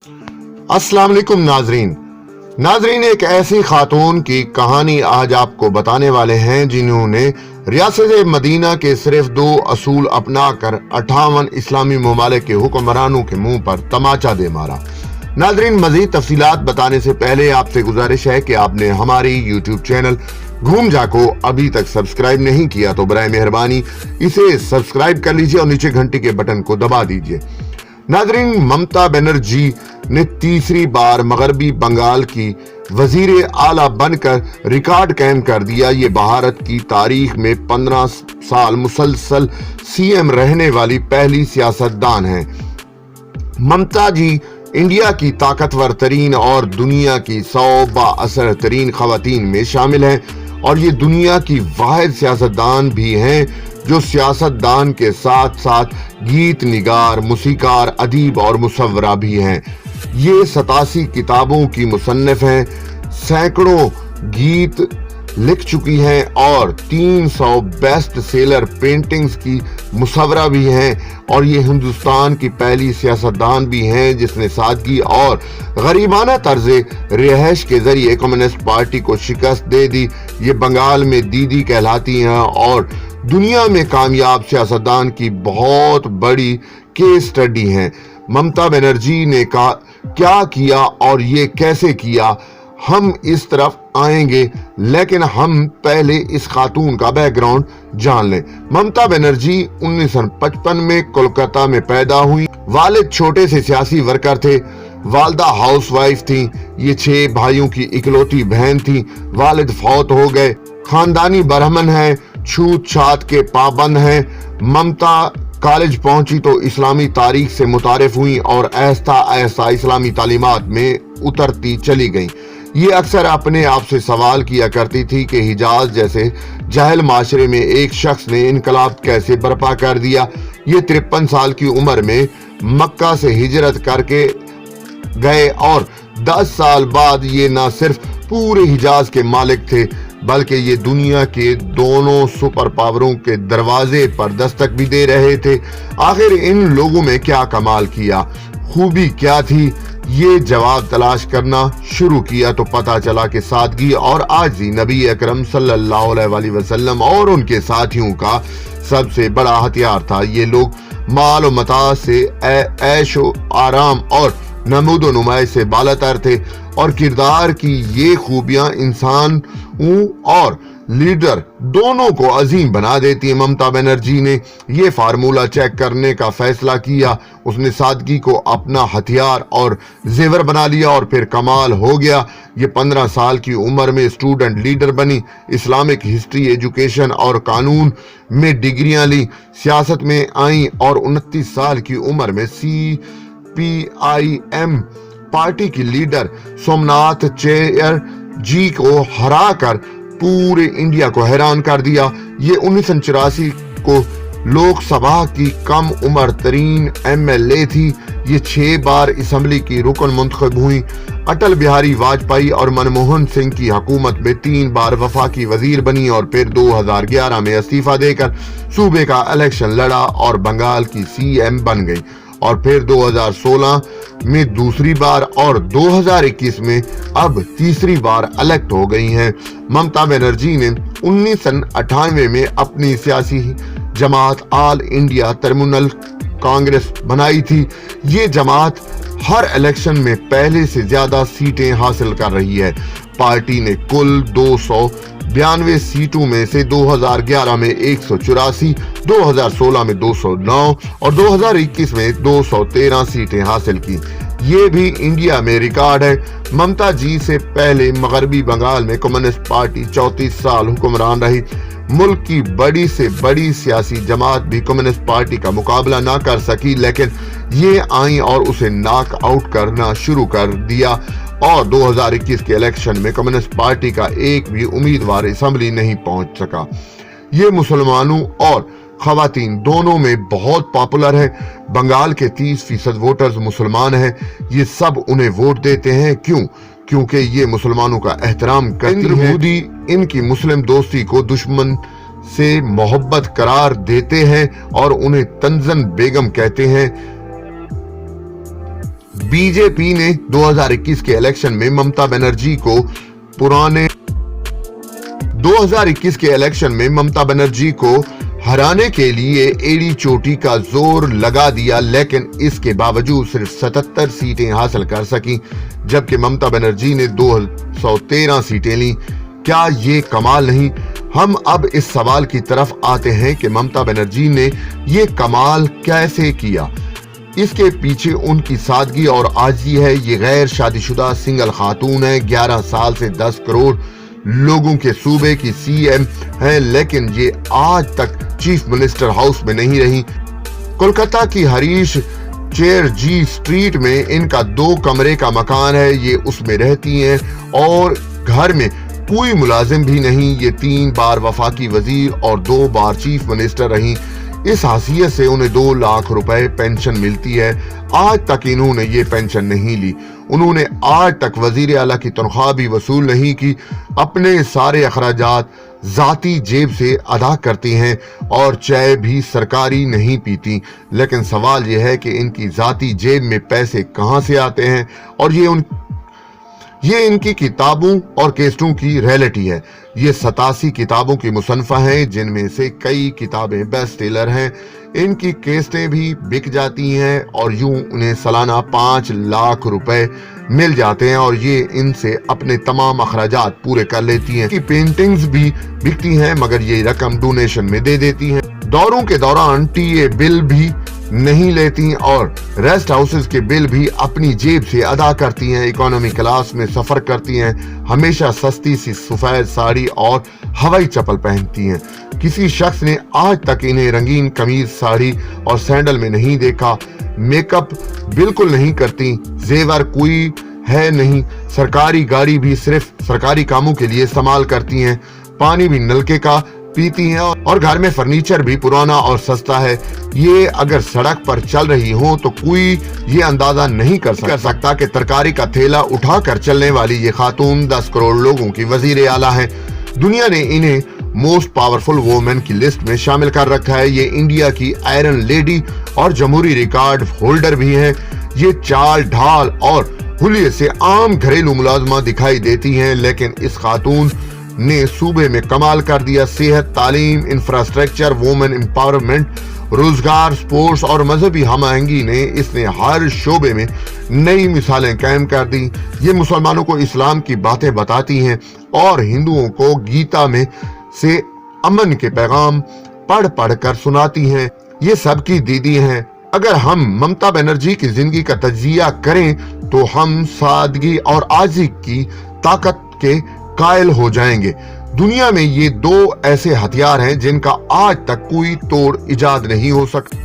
अस्सलाम वालेकुम नाजरीन, एक ऐसी खातून की कहानी आज आपको बताने वाले हैं जिन्होंने रियासत मदीना के सिर्फ 2 असूल अपना कर 58 इस्लामी ममालिक के हुक्मरानों के मुंह पर तमाचा दे मारा। नाजरीन, मजीद तफसीलात बताने से पहले आपसे गुजारिश है कि आपने हमारी यूट्यूब चैनल घूम जा को अभी तक सब्सक्राइब नहीं किया तो बराए मेहरबानी इसे सब्सक्राइब कर लीजिए और नीचे घंटी के बटन को दबा दीजिए। नाजरीन, ममता बनर्जी ने तीसरी बार मगरबी बंगाल की वजीर आला बनकर रिकॉर्ड कायम कर दिया। ये भारत की तारीख में 15 साल मुसलसल सीएम रहने वाली पहली सियासतदान हैं। ममता जी इंडिया की ताकतवर तरीन और दुनिया की 100 बाअसर तरीन खवातीन में शामिल हैं और ये दुनिया की वाहिद सियासतदान भी हैं जो सियासतदान के साथ साथ गीत निगार, मूसीकार, अदीब और मुसव्वरा भी हैं। ये 87 किताबों की मुसन्निफ हैं, सैकड़ों गीत लिख चुकी हैं और 300 बेस्ट सेलर पेंटिंग्स की मुसव्वरा भी हैं और ये हिंदुस्तान की पहली सियासतदान भी हैं जिसने सादगी और गरीबाना तर्ज़े रिहाइश के जरिए कम्युनिस्ट पार्टी को शिकस्त दे दी। ये बंगाल में दीदी कहलाती हैं और दुनिया में कामयाब सियासतदान की बहुत बड़ी केस स्टडी हैं। ममता बनर्जी ने क्या किया और ये कैसे किया, हम इस तरफ आएंगे, लेकिन हम पहले इस खातून का बैकग्राउंड जान लें। ममता बनर्जी 1955 में कोलकाता में पैदा हुई। वालिद छोटे से सियासी वर्कर थे, वालदा हाउसवाइफ थी। ये 6 भाइयों की इकलौती बहन थी। वालिद फौत हो गए। खानदानी ब्राह्मण है, छूत छात के पाबंद हैं। ममता कॉलेज पहुंची तो इस्लामी तारीख से मुतारिफ हुई और आहिस्ता आहिस्ता इस्लामी तालीमात में उतरती चली गईं। ये अक्सर अपने आप से सवाल किया करती थी कि हिजाज जैसे जाहिल माशरे में एक शख्स ने इनकलाब कैसे बर्पा कर दिया। ये 53 साल की उम्र में मक्का से हिजरत करके गए और 10 साल बाद ये न सिर्फ पूरे हिजाज के मालिक थे बल्कि ये दुनिया के दोनों सुपर पावरों के दरवाजे पर दस्तक भी दे रहे थे। आखिर इन लोगों में क्या कमाल किया, खूबी क्या थी, ये जवाब तलाश करना शुरू किया तो पता चला कि सादगी और आजिज़ी नबी अकरम सल्लल्लाहु अलैहि वसल्लम और उनके साथियों का सबसे बड़ा हथियार था। ये लोग माल और मता से ऐशो आराम और नमूदो नुमाई से बालातर थे और किरदार की ये खूबियां इंसान और लीडर दोनों को अजीम बना देती है। ममता बनर्जी ने ये फार्मूला चेक करने का फैसला किया। उसने सादगी को अपना हथियार और जेवर बना लिया और फिर कमाल हो गया। ये 15 साल की उम्र में स्टूडेंट लीडर बनी, इस्लामिक हिस्ट्री, एजुकेशन और कानून में डिग्रियां ली, सियासत में आई और 29 साल की उम्र में CPIM पार्टी की लीडर सोमनाथ चटर्जी को हराकर पूरे इंडिया को हैरान कर दिया। ये 1984 को लोकसभा की कम उम्र तरीन MLA थी। ये 6 बार असेंबली की रुकन मुंतखब हुई। अटल बिहारी वाजपेयी और मनमोहन सिंह की हुकूमत में 3 बार वफाकी वजीर बनी और फिर 2011 में इस्तीफा देकर सूबे का इलेक्शन लड़ा और बंगाल की CM बन गई और फिर 2016 में दूसरी बार और 2021 में अब तीसरी बार इलेक्ट हो गई हैं। ममता बनर्जी ने 1998 में अपनी सियासी जमात ऑल इंडिया तृणमूल कांग्रेस बनाई थी। ये जमात हर इलेक्शन में पहले से ज्यादा सीटें हासिल कर रही है। पार्टी ने कुल 292 सीटों में से 2011 में 184, 2016 में 209 और 2021 में 213 सीटें हासिल की। ये भी इंडिया में रिकॉर्ड है। ममता जी से पहले मगरबी बंगाल में कम्युनिस्ट पार्टी 34 साल हुक्मरान रही। मुल्क की बड़ी से बड़ी सियासी जमात भी कम्युनिस्ट पार्टी का मुकाबला ना कर सकी, लेकिन ये आई और उसे नॉक आउट करना शुरू कर दिया और 2021 के इलेक्शन में कम्युनिस्ट पार्टी का एक भी उम्मीदवार असेंबली नहीं पहुंच सका। ये मुसलमानों और खवातीन दोनों में बहुत पॉपुलर है। बंगाल के 30% वोटर्स मुसलमान हैं। ये सब उन्हें वोट देते हैं। क्यों? क्योंकि ये मुसलमानों का एहतराम करती हैं। नरेंद्र मोदी इनकी मुस्लिम दोस्ती को दुश्मन से मोहब्बत करार देते हैं और उन्हें तंजन बेगम कहते हैं। बीजेपी ने 2021 के इलेक्शन में ममता बनर्जी को 2021 के इलेक्शन में ममता बनर्जी को हराने के लिए एड़ी चोटी का जोर लगा दिया, लेकिन इसके बावजूद सिर्फ 77 सीटें हासिल कर सकी, जबकि ममता बनर्जी ने 213 सीटें ली। क्या ये कमाल नहीं? हम अब इस सवाल की तरफ आते हैं कि ममता बनर्जी ने ये कमाल कैसे किया। इसके पीछे उनकी सादगी और आजिज़ी है। ये गैर शादीशुदा सिंगल खातून है, 11 साल से 10 करोड़ लोगों के सूबे की सीएम है, लेकिन ये आज तक चीफ मिनिस्टर हाउस में नहीं रही। कोलकाता की हरीश चेरजी स्ट्रीट में इनका 2 कमरे का मकान है, ये उसमें रहती हैं और घर में कोई मुलाजिम भी नहीं। ये 3 बार वफाकी वजीर और 2 बार चीफ मिनिस्टर रही। इस हैसियत से उन्हें 2 लाख रुपए पेंशन मिलती है। आज तक इन्होंने ये पेंशन नहीं ली। उन्होंने आज तक वजीर आला की तनख्वाह भी वसूल नहीं की। अपने सारे अखराजात जाती जेब से अदा करती हैं और चाय भी सरकारी नहीं पीती। लेकिन सवाल यह है कि इनकी जाती जेब में पैसे कहां से आते हैं, और ये इनकी किताबों और केस्टों की रियलिटी है। ये 87 किताबों की मुसन्फा हैं, जिनमें से कई किताबें बेस्ट सेलर हैं। इनकी केस्टें भी बिक जाती हैं और यूं उन्हें सालाना 5 लाख रुपए मिल जाते हैं और ये इनसे अपने तमाम अखराजात पूरे कर लेती हैं। की पेंटिंग्स भी बिकती हैं, मगर ये रकम डोनेशन में दे देती हैं। दौरों के दौरान टीए बिल भी नहीं लेती और रेस्ट हाउसेस के बिल भी अपनी जेब से अदा करती हैं। इकोनॉमी क्लास में सफर करती हैं, हमेशा सस्ती सी सफेद साड़ी और हवाई चप्पल पहनती हैं। किसी शख्स ने आज तक इन्हें रंगीन कमीज, साड़ी और सैंडल में नहीं देखा। मेकअप बिल्कुल नहीं करती, जेवर कोई है नहीं। सरकारी गाड़ी भी सिर्फ सरकारी कामों के लिए इस्तेमाल करती हैं। पानी भी नलके का पीती हैं और घर में फर्नीचर भी पुराना और सस्ता है। ये अगर सड़क पर चल रही हो तो कोई ये अंदाजा नहीं कर सकता कि तरकारी का थैला उठाकर चलने वाली ये खातून 10 करोड़ लोगों की वजीर आला है। दुनिया ने इन्हें मोस्ट पावरफुल वुमेन की लिस्ट में शामिल कर रखा है। ये इंडिया की आयरन लेडी और जमहूरी रिकॉर्ड होल्डर भी हैं। ये चाल ढाल और हुलिये से आम घरेलू मुलाजमा दिखाई देती हैं, लेकिन इस खातून ने सूबे में कमाल कर दिया। सेहत, तालीम, इंफ्रास्ट्रक्चर, वुमेन एम्पावरमेंट, रोजगार, स्पोर्ट्स और मजहबी हम आहंगी ने इसने हर शोबे में नई मिसालें कायम कर दी। ये मुसलमानों को इस्लाम की बातें बताती हैं और हिंदुओं को गीता में से अमन के पैगाम पढ़ पढ़ कर सुनाती हैं। ये सबकी दीदी हैं। अगर हम ममता बनर्जी की जिंदगी का तजिया करें तो हम सादगी और आजिज़ी की ताकत के कायल हो जाएंगे। दुनिया में ये 2 ऐसे हथियार हैं जिनका आज तक कोई तोड़ इजाद नहीं हो सकता।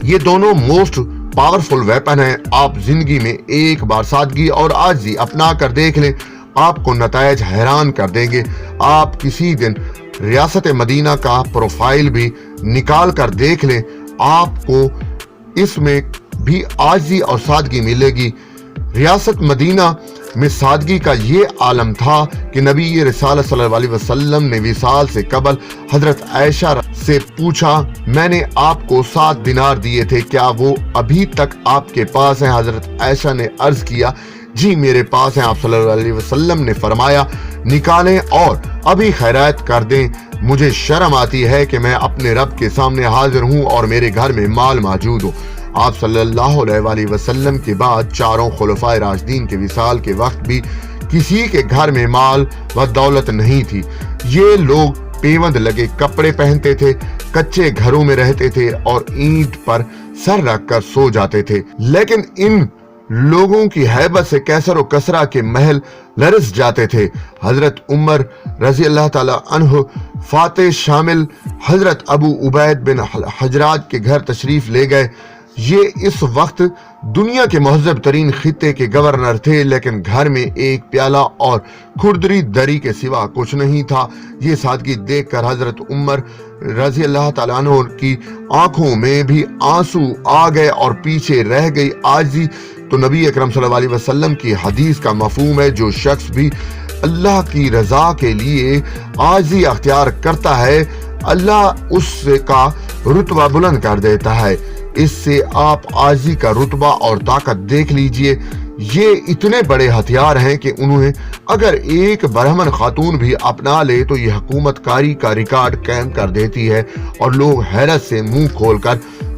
ये दोनों मोस्ट पावरफुल वेपन हैं। आप जिंदगी में एक बार सादगी और आजिज़ी अपना कर देख लें, आपको नतायज हैरान कर देंगे। आप किसी दिन रियासत मदीना का प्रोफाइल भी निकाल कर देख लें, आपको इसमें भी आजिज़ी और सादगी मिलेगी। रियासत मदीना में सादगी का ये आलम था कि नबी रिसालत सल्लल्लाहु अलैहि वसल्लम ने विसाल से कबल हजरत आयशा से पूछा, मैंने आपको 7 दिनार दिए थे, क्या वो अभी तक आपके पास हैं? हजरत आयशा ने अर्ज किया, जी मेरे पास हैं। आप सल्लल्लाहु अलैहि वसल्लम ने फरमाया, निकालें और अभी खैरात कर दें। मुझे शर्म आती है कि मैं अपने रब के सामने हाजिर हूँ और मेरे घर में माल मौजूद हो। आप सल्लल्लाहु अलैहि वसल्लम के बाद 4 खुलफाए राशिदीन के विसाल के वक्त भी किसी के घर में माल व दौलत नहीं थी। ये लोग पेवंद लगे कपड़े पहनते थे, कच्चे घरों में रहते थे और ईंट पर सर रखकर सो जाते थे। लेकिन इन लोगों की हैबत से कैसर और कसरा के महल लरस जाते थे। हजरत उमर रजी अल्लाह ताला अन्हु, फातिह शामिल हजरत अबू उबैद बिन हजराज के घर तशरीफ ले गए। ये इस वक्त दुनिया के महजब तरीन खित्ते के गवर्नर थे, लेकिन घर में एक प्याला और खुरदरी दरी के सिवा कुछ नहीं था। ये सादगी देखकर हजरत उमर रजी अल्लाह ताला अन्हु की आंखों में भी आंसू आ गए और पीछे रह गई आजिज़ी। तो नबी अकरम सल्लल्लाहु अलैहि वसल्लम की हदीस का मफहूम है, जो शख्स भी अल्लाह की रजा के लिए आजिज़ी अख्तियार करता है, अल्लाह उसका रुतबा बुलंद कर देता है। اس سے آپ आजी का रुतबा और ताकत देख लीजिए। ये इतने बड़े हथियार हैं कि उन्हें अगर एक ब्राह्मण खातून भी अपना ले तो ये हुकूमतकारी का रिकॉर्ड कायम कर देती है और लोग हैरत से मुंह खोलकर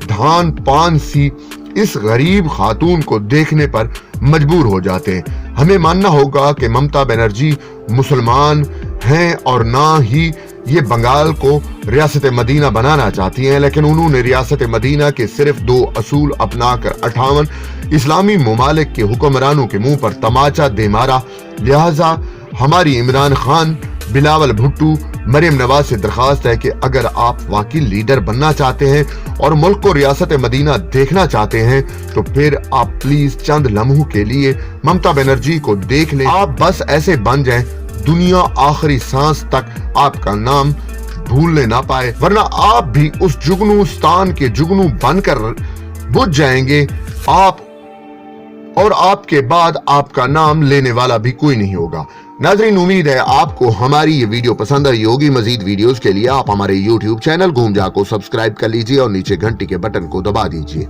धान पान सी इस गरीब खातून को देखने पर मजबूर हो जाते हैं। हमें मानना होगा कि ममता बनर्जी मुसलमान हैं और ना ही ये बंगाल को रियासत मदीना बनाना चाहती हैं, लेकिन उन्होंने रियासत मदीना के सिर्फ 2 असूल अपनाकर 58 इस्लामी ममालिक के हुक्मरानों के मुंह पर तमाचा दे मारा। लिहाजा हमारी इमरान खान, बिलावल भुट्टो, मरियम नवाज से दरखास्त है कि अगर आप वाकई लीडर बनना चाहते हैं और मुल्क को रियासत मदीना देखना चाहते हैं तो फिर आप प्लीज चंद लम्हों के लिए ममता बनर्जी को देख लें। आप बस ऐसे बन जाएं दुनिया आखिरी सांस तक आपका नाम भूलने ना पाए, वरना आप भी उस जुगनूस्तान के जुगनू बनकर बुझ जाएंगे आप, और आपके बाद आपका नाम लेने वाला भी कोई नहीं होगा। नाज़रीन, उम्मीद है आपको हमारी ये वीडियो पसंद आई होगी। मजीद वीडियोस के लिए आप हमारे YouTube चैनल घूम जा को सब्सक्राइब कर लीजिए और नीचे घंटी के बटन को दबा दीजिए।